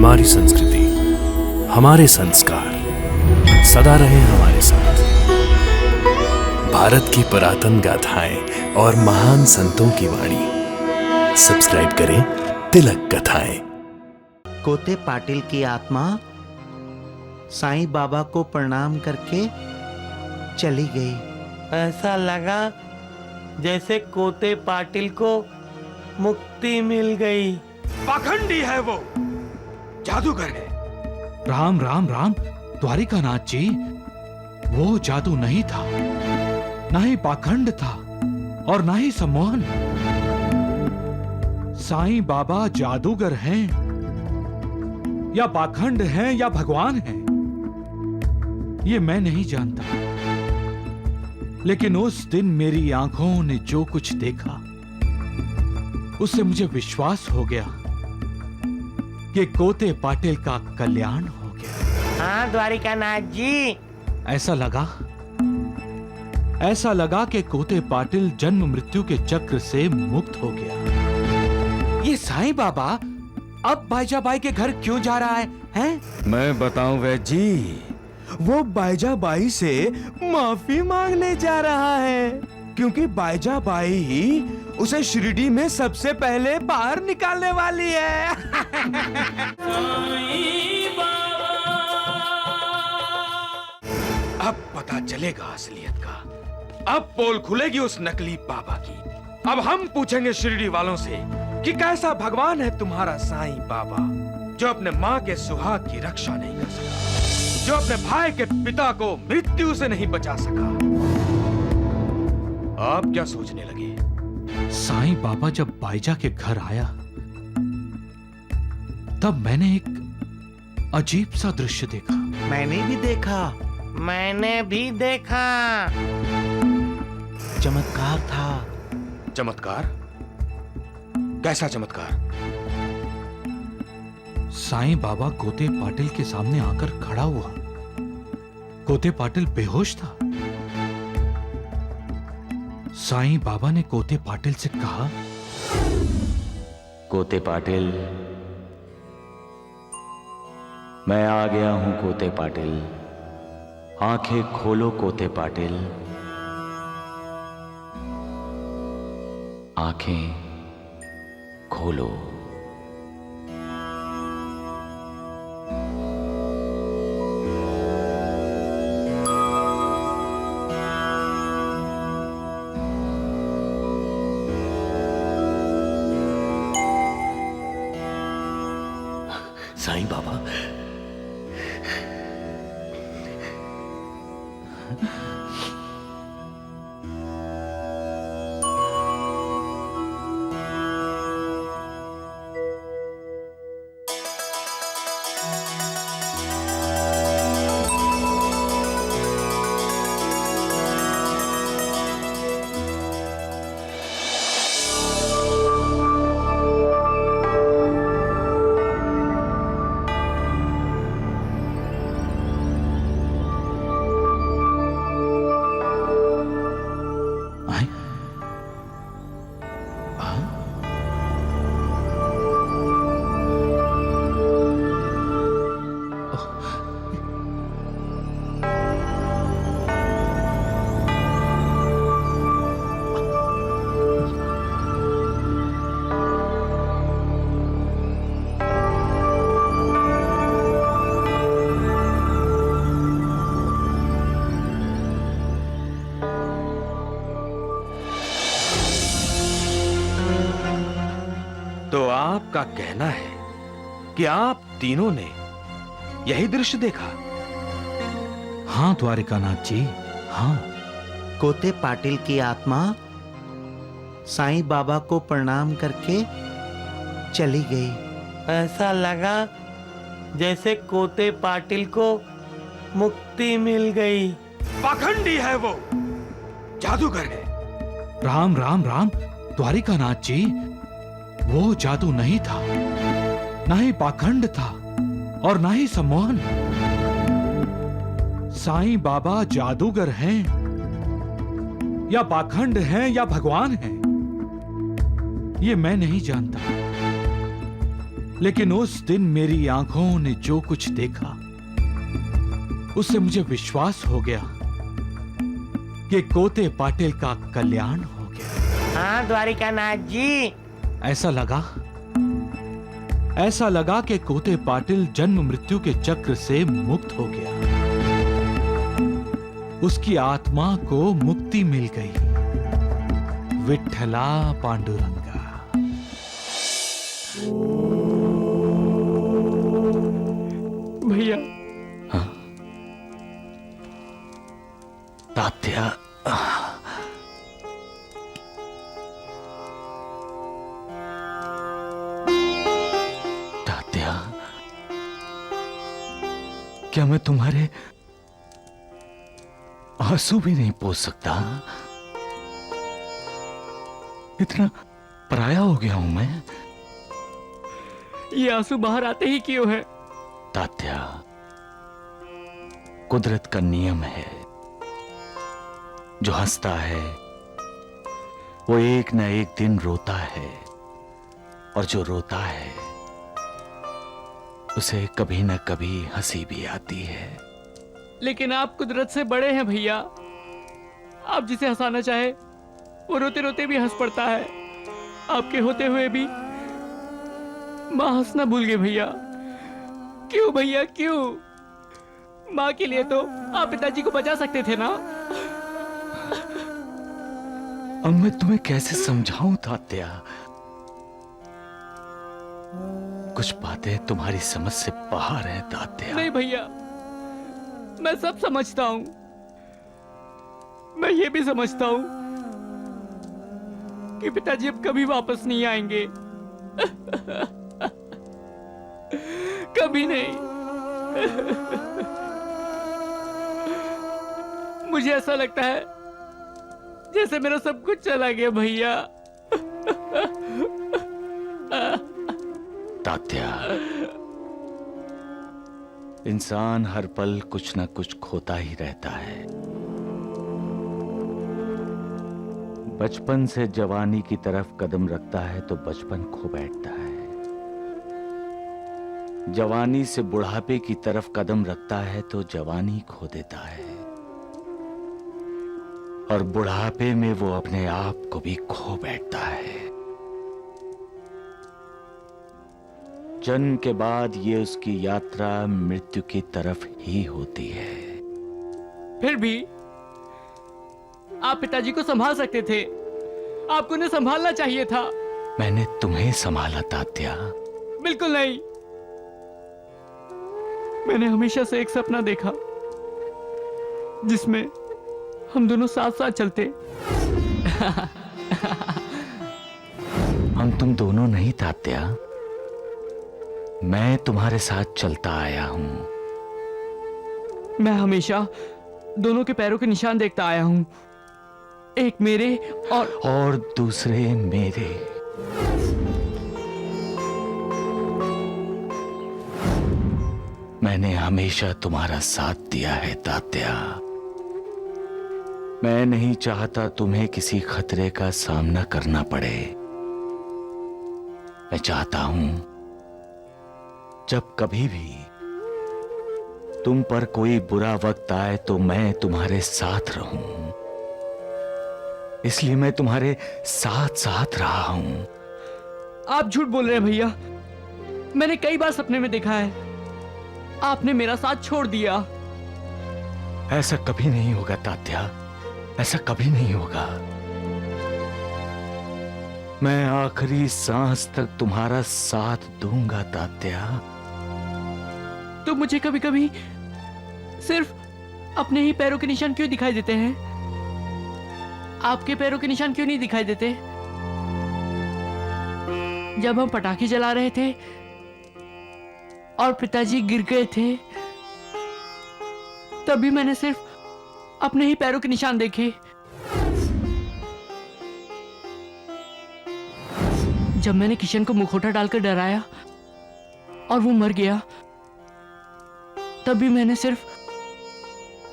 हमारी संस्कृति, हमारे संस्कार सदा रहे हमारे साथ। भारत की पुरातन गाथाएं और महान संतों की वाणी। सब्सक्राइब करें तिलक कथाएं। कोते पाटिल की आत्मा साईं बाबा को प्रणाम करके चली गई। ऐसा लगा जैसे कोते पाटिल को मुक्ति मिल गई। पाखंडी है वो, जादूगर है। राम राम राम द्वारिकानाथ जी, वो जादू नहीं था, ना ही पाखंड था और ना ही सम्मोहन। साईं बाबा जादूगर हैं या पाखंड हैं या भगवान हैं, ये मैं नहीं जानता, लेकिन उस दिन मेरी आंखों ने जो कुछ देखा उससे मुझे विश्वास हो गया कि कोते पाटिल का कल्याण हो गया। हाँ द्वारिकानाथ जी, ऐसा लगा कि कोते पाटिल जन्म मृत्यु के चक्र से मुक्त हो गया। ये साईं बाबा अब बाईजाबाई के घर क्यों जा रहा है, हैं? मैं बताऊं वैद्य जी, वो बाईजाबाई से माफी मांगने जा रहा है, क्योंकि बाईजाबाई ही उसे शिरडी में सबसे पहले बाहर निकालने वाली है। अब पता चलेगा असलियत का, अब पोल खुलेगी उस नकली बाबा की। अब हम पूछेंगे शिरडी वालों से कि कैसा भगवान है तुम्हारा साईं बाबा, जो अपने माँ के सुहाग की रक्षा नहीं कर सका, जो अपने भाई के पिता को मृत्यु से नहीं बचा सका। आप क्या सोचने लगे? साईं बाबा जब बाईजा के घर आया तब मैंने एक अजीब सा दृश्य देखा। मैंने भी देखा। चमत्कार था। चमत्कार? कैसा चमत्कार? साईं बाबा कोते पाटिल के सामने आकर खड़ा हुआ। कोते पाटिल बेहोश था। साईं बाबा ने कोते पाटिल से कहा, कोते पाटिल, मैं आ गया हूं कोते पाटिल, आंखें खोलो कोते पाटिल, आंखें खोलो। साईं बाबा, तो आपका कहना है कि आप तीनों ने यही दृश्य देखा? हाँ द्वारिकानाथ जी, हाँ। कोते पाटिल की आत्मा साईं बाबा को प्रणाम करके चली गई। ऐसा लगा जैसे कोते पाटिल को मुक्ति मिल गई। पाखंडी है वो, जादूगर है। राम राम राम द्वारिकानाथ जी, वो जादू नहीं था, ना ही पाखंड था और ना ही सम्मोहन। साईं बाबा जादूगर हैं या पाखंड हैं या भगवान हैं, ये मैं नहीं जानता, लेकिन उस दिन मेरी आंखों ने जो कुछ देखा उससे मुझे विश्वास हो गया कि कोते पाटिल का कल्याण हो गया। हाँ द्वारिकानाथ जी। ऐसा लगा कि कोते पाटिल जन्म मृत्यु के चक्र से मुक्त हो गया। उसकी आत्मा को मुक्ति मिल गई। विठ्ठला पांडुरंगा। भैया तात्या, तात्या, क्या मैं तुम्हारे आंसू भी नहीं पोंछ सकता? इतना पराया हो गया हूं मैं। ये आंसू बाहर आते ही क्यों है? तात्या, कुदरत का नियम है, जो हंसता है वो एक न एक दिन रोता है, और जो रोता है उसे कभी न कभी हंसी भी आती है। लेकिन आप कुदरत से बड़े हैं भैया। आप जिसे हंसाना चाहे वो रोते रोते भी हंस पड़ता है। आपके होते हुए भी माँ हंसना भूल गए भैया। क्यों भैया क्यों? माँ के लिए तो आप पिताजी को बचा सकते थे ना। अब मैं तुम्हें कैसे समझाऊं तात्या? कुछ बातें तुम्हारी समझ से बाहर हैं तात्या। नहीं भैया, मैं सब समझता हूं। मैं ये भी समझता हूं कि पिताजी अब कभी वापस नहीं आएंगे। कभी नहीं। मुझे ऐसा लगता है जैसे मेरा सब कुछ चला गया भैया। तात्या, इंसान हर पल कुछ न कुछ खोता ही रहता है। बचपन से जवानी की तरफ कदम रखता है तो बचपन खो बैठता है। जवानी से बुढ़ापे की तरफ कदम रखता है तो जवानी खो देता है, और बुढ़ापे में वो अपने आप को भी खो बैठता है। जन्म के बाद ये उसकी यात्रा मृत्यु की तरफ ही होती है। फिर भी आप पिताजी को संभाल सकते थे। आपको उन्हें संभालना चाहिए था। मैंने तुम्हें संभाला तात्या। बिल्कुल नहीं। मैंने हमेशा से एक सपना देखा जिसमें हम दोनों साथ साथ चलते। हम तुम दोनों नहीं तात्या, मैं तुम्हारे साथ चलता आया हूं। मैं हमेशा दोनों के पैरों के निशान देखता आया हूं, एक मेरे और दूसरे मेरे। मैंने हमेशा तुम्हारा साथ दिया है तात्या। मैं नहीं चाहता तुम्हें किसी खतरे का सामना करना पड़े। मैं चाहता हूं जब कभी भी तुम पर कोई बुरा वक्त आए तो मैं तुम्हारे साथ रहूं। इसलिए मैं तुम्हारे साथ साथ रहा हूं। आप झूठ बोल रहे हैं भैया। मैंने कई बार सपने में देखा है आपने मेरा साथ छोड़ दिया। ऐसा कभी नहीं होगा तात्या, ऐसा कभी नहीं होगा। मैं आखिरी सांस तक तुम्हारा साथ दूंगा तात्या। तो मुझे कभी कभी सिर्फ अपने ही पैरों के निशान क्यों दिखाई देते हैं? आपके पैरों के निशान क्यों नहीं दिखाई देते? जब हम पटाखे जला रहे थे और पिताजी गिर गए थे, तभी मैंने सिर्फ अपने ही पैरों के निशान देखे। जब मैंने किशन को मुखौटा डालकर डराया और वो मर गया, तभी मैंने सिर्फ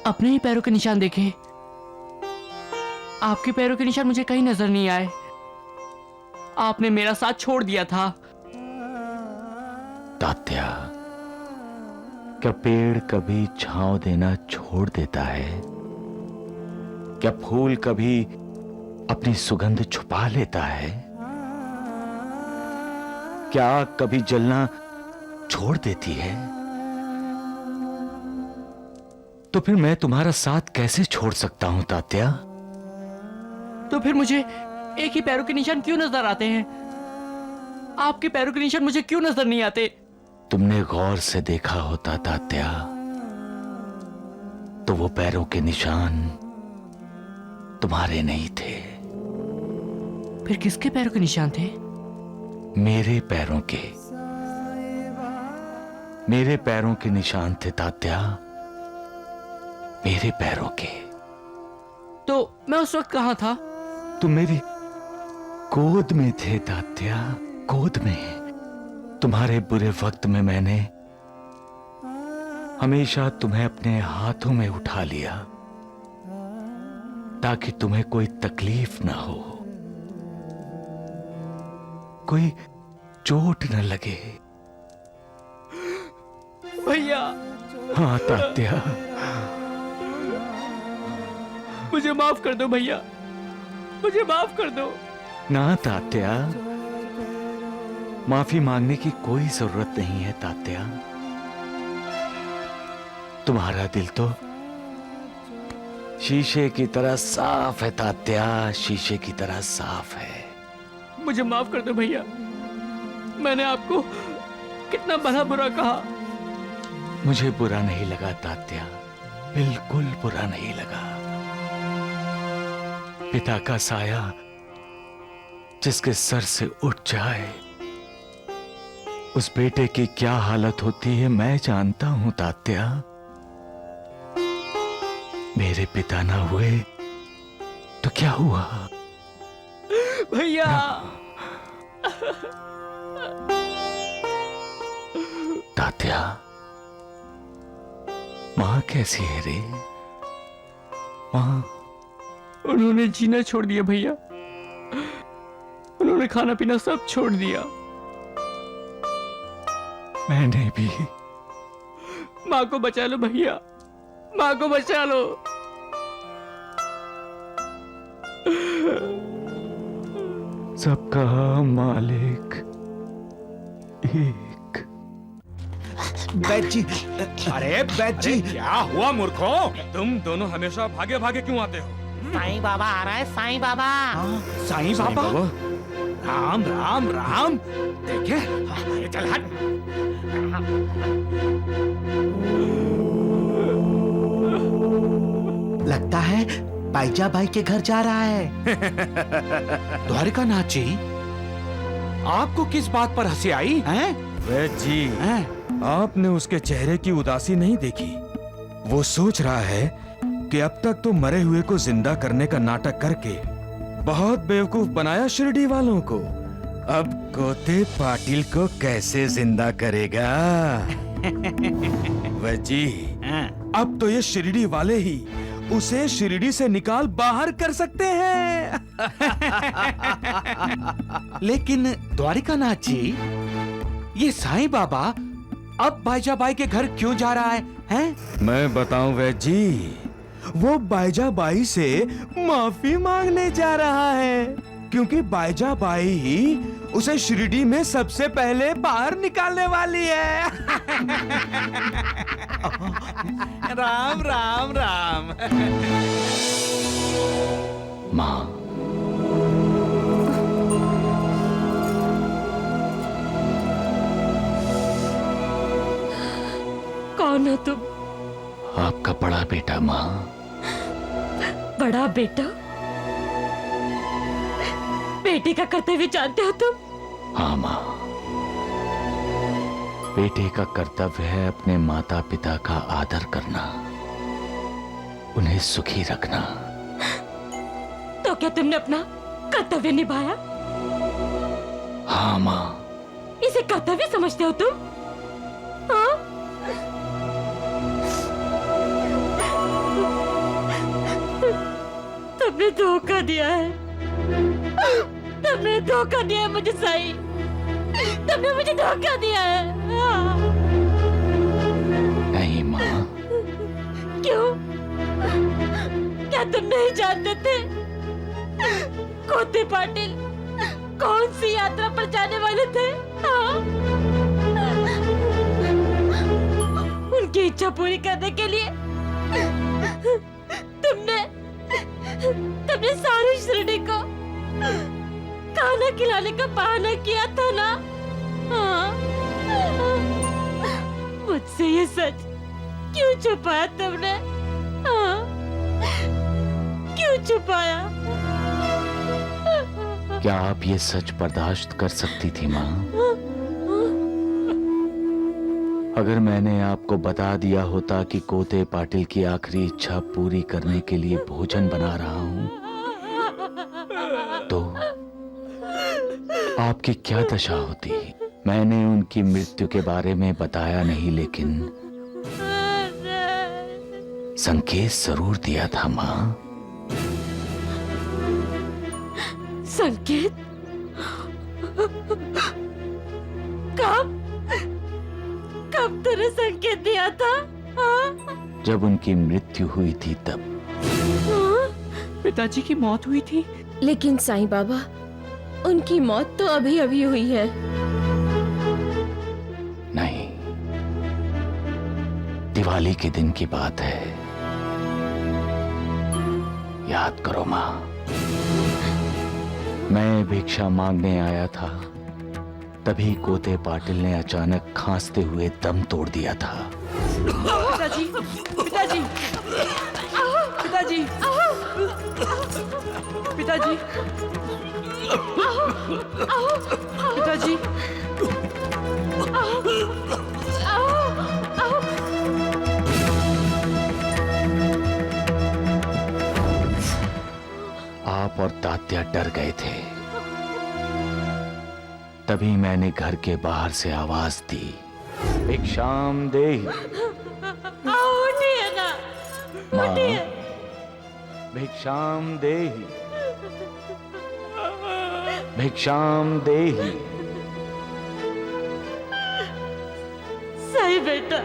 अपने ही पैरों के निशान देखे। आपके पैरों के निशान मुझे कहीं नजर नहीं आए। आपने मेरा साथ छोड़ दिया था। तात्या, क्या पेड़ कभी छांव देना छोड़ देता है? क्या फूल कभी अपनी सुगंध छुपा लेता है? क्या आग कभी जलना छोड़ देती है? तो फिर मैं तुम्हारा साथ कैसे छोड़ सकता हूं तात्या? तो फिर मुझे एक ही पैरों के निशान क्यों नजर आते हैं? आपके पैरों के निशान मुझे क्यों नजर नहीं आते? तुमने गौर से देखा होता तात्या, तो वो पैरों के निशान तुम्हारे नहीं थे, फिर किसके पैरों के निशान थे? मेरे पैरों के। मेरे पैरों के निशान थे तात्या, मेरे पैरों के। तो मैं उस वक्त कहां था? तुम मेरी गोद में थे तात्या, गोद में। तुम्हारे बुरे वक्त में मैंने हमेशा तुम्हें अपने हाथों में उठा लिया, ताकि तुम्हें कोई तकलीफ ना हो, कोई चोट न लगे। भैया, हाँ तात्या, मुझे माफ कर दो भैया, मुझे माफ कर दो। ना तात्या, माफी मांगने की कोई जरूरत नहीं है तात्या। तुम्हारा दिल तो शीशे की तरह साफ है तात्या, शीशे की तरह साफ है। मुझे माफ कर दो भैया, मैंने आपको कितना भला बुरा कहा। मुझे बुरा नहीं लगा तात्या, बिल्कुल बुरा नहीं लगा। पिता का साया जिसके सर से उठ जाए, उस बेटे की क्या हालत होती है मैं जानता हूं तात्या। मेरे पिता ना हुए तो क्या हुआ? भैया, तात्या, मां कैसी है रे? मां? उन्होंने जीना छोड़ दिया भैया, उन्होंने खाना पीना सब छोड़ दिया। मैंने भी। माँ को बचा लो भैया, माँ को बचा लो। सबका मालिक एक। वैद्य जी, अरे वैद्य जी, क्या हुआ मूर्खों? तुम दोनों हमेशा भागे भागे क्यों आते हो? साईं बाबा आ रहा है, साईं बाबा। साईं बाबा, राम राम राम। देखे, चल हट। लगता है पाइजा भाई के घर जा रहा है। द्वारिकानाथ जी, आपको किस बात पर हंसी आई? हैं? वैद्य जी, हैं? आपने उसके चेहरे की उदासी नहीं देखी? वो सोच रहा है कि अब तक तो मरे हुए को जिंदा करने का नाटक करके बहुत बेवकूफ बनाया शिरडी वालों को। अब कोते पाटिल को कैसे जिंदा करेगा? वैद्य जी, अब तो ये शिरडी वाले ही उसे शिरडी से निकाल बाहर कर सकते हैं। लेकिन द्वारिकानाथ जी, ये साईं बाबा अब बाईजाबाई के घर क्यों जा रहा है? हैं? मैं बताऊं वैद्य जी, वो बाईजाबाई से माफी मांगने जा रहा है, क्योंकि बाईजाबाई ही उसे शिरडी में सबसे पहले बाहर निकालने वाली है। राम राम राम। मां, कौन हो तुम? आपका बड़ा बेटा। मां, बड़ा बेटा? बेटे का कर्तव्य जानते हो तुम? हाँ मां, बेटे का कर्तव्य है अपने माता पिता का आदर करना, उन्हें सुखी रखना। तो क्या तुमने अपना कर्तव्य निभाया? हाँ मां। इसे कर्तव्य समझते हो तुम? हाँ? तुमने धोखा दिया है, तुमने धोखा दिया है मुझे साईं, तुमने मुझे धोखा दिया है। जानते थे कोते पाटिल कौन सी यात्रा पर जाने वाले थे? हाँ? उनकी इच्छा पूरी करने के लिए तुमने सारी शिरडी को खाना खिलाने का बहाना किया था ना? हाँ? मुझसे ये सच क्यों छुपाया तुमने? हाँ? क्यों छुपाया? क्या आप ये सच बर्दाश्त कर सकती थी माँ? अगर मैंने आपको बता दिया होता कि कोते पाटिल की आखिरी इच्छा पूरी करने के लिए भोजन बना रहा हूं, तो आपकी क्या दशा होती? मैंने उनकी मृत्यु के बारे में बताया नहीं, लेकिन संकेत जरूर दिया था माँ। संकेत? कब तूने संकेत दिया था? हाँ? जब उनकी मृत्यु हुई थी तब। पिताजी की मौत हुई थी? लेकिन साईं बाबा, उनकी मौत तो अभी अभी हुई है। नहीं, दिवाली के दिन की बात है। याद करो माँ, मैं भिक्षा मांगने आया था, तभी कोते पाटिल ने अचानक खांसते हुए दम तोड़ दिया था। पिताजी, पिताजी, पिताजी, पिताजी, पिताजी, आप और तात्या डर गए थे, तभी मैंने घर के बाहर से आवाज दी, भिक्षाम देहि। उठिए ना, माँ, उठिए। भिक्षाम देहि, भिक्षाम देहि। सही बेटा,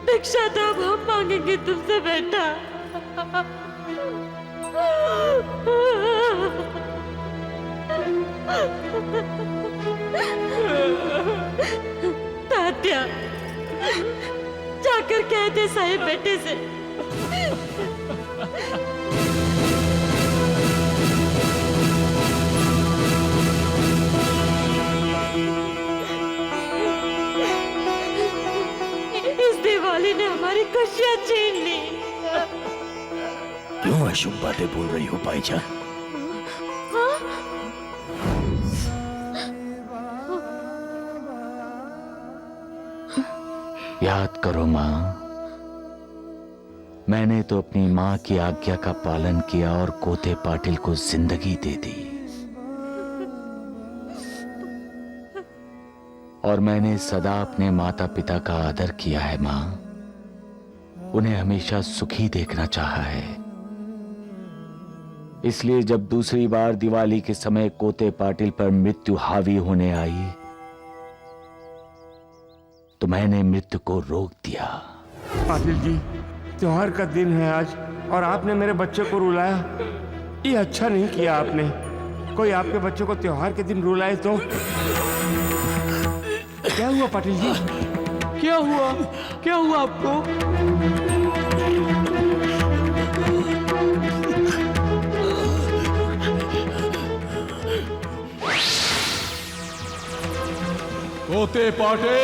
भिक्षा तो अब हम मांगेंगे तुमसे बेटा। तात्या, जाकर कह दे साहिब बेटे से इस दिवाली ने हमारी खुशियां छीन ली। क्यों अशुभ बातें बोल रही हो पाईजा? याद करो माँ, मैंने तो अपनी माँ की आज्ञा का पालन किया और कोते पाटिल को जिंदगी दे दी। और मैंने सदा अपने माता पिता का आदर किया है माँ, उन्हें हमेशा सुखी देखना चाहा है। इसलिए जब दूसरी बार दिवाली के समय कोते पाटिल पर मृत्यु हावी होने आई, तो मैंने मृत्यु को रोक दिया। पाटिल जी, त्योहार का दिन है आज और आपने मेरे बच्चे को रुलाया। ये अच्छा नहीं किया आपने। कोई आपके बच्चे को त्योहार के दिन रुलाए तो? क्या हुआ पाटिल जी? क्या हुआ? क्या हुआ आपको? कोते पाटिल,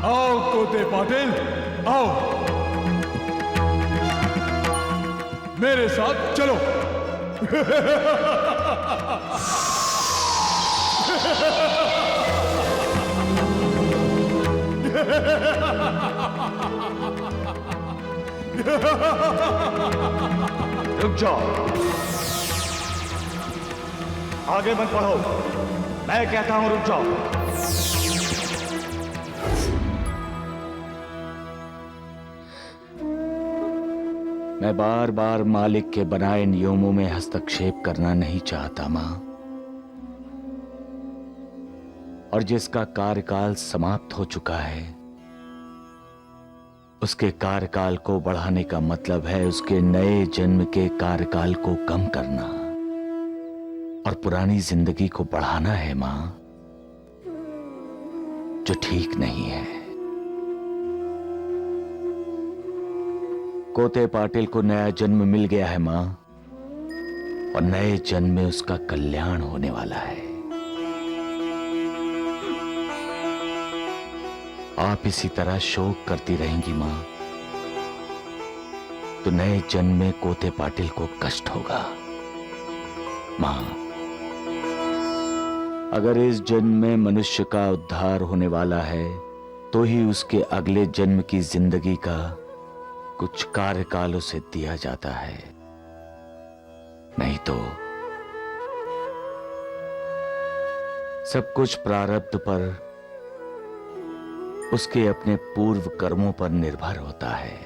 आओ कोते पाटिल, आओ मेरे साथ चलो। रुक जाओ, आगे मत बढ़ो, मैं कहता हूं रुक जाओ। मैं बार बार मालिक के बनाए नियमों में हस्तक्षेप करना नहीं चाहता मां। और जिसका कार्यकाल समाप्त हो चुका है उसके कार्यकाल को बढ़ाने का मतलब है उसके नए जन्म के कार्यकाल को कम करना और पुरानी जिंदगी को बढ़ाना है मां, जो ठीक नहीं है। कोते पाटिल को नया जन्म मिल गया है मां, और नए जन्म में उसका कल्याण होने वाला है। आप इसी तरह शोक करती रहेंगी मां, तो नए जन्म में कोते पाटिल को कष्ट होगा। मां, अगर इस जन्म में मनुष्य का उद्धार होने वाला है तो ही उसके अगले जन्म की जिंदगी का कुछ कार्यकाल उसे दिया जाता है, नहीं तो सब कुछ प्रारब्ध पर, उसके अपने पूर्व कर्मों पर निर्भर होता है।